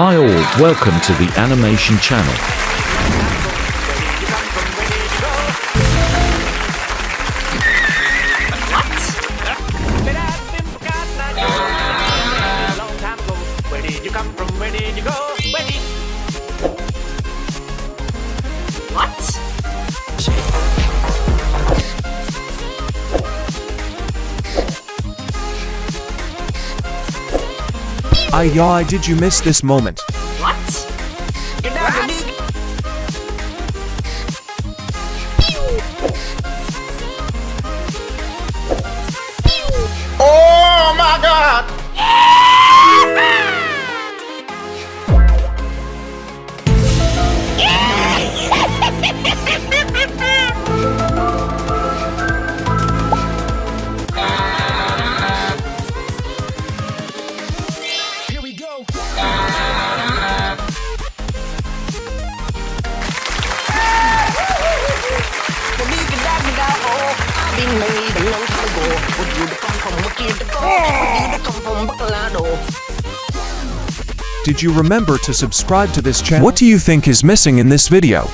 Hi all, welcome to the animation channel. Ay, did you miss this moment? What? Oh my God! Here we go. Been made a long time ago. Would you come from Would you come from Bacolado? Did you remember to subscribe to this channel? What do you think is missing in this video?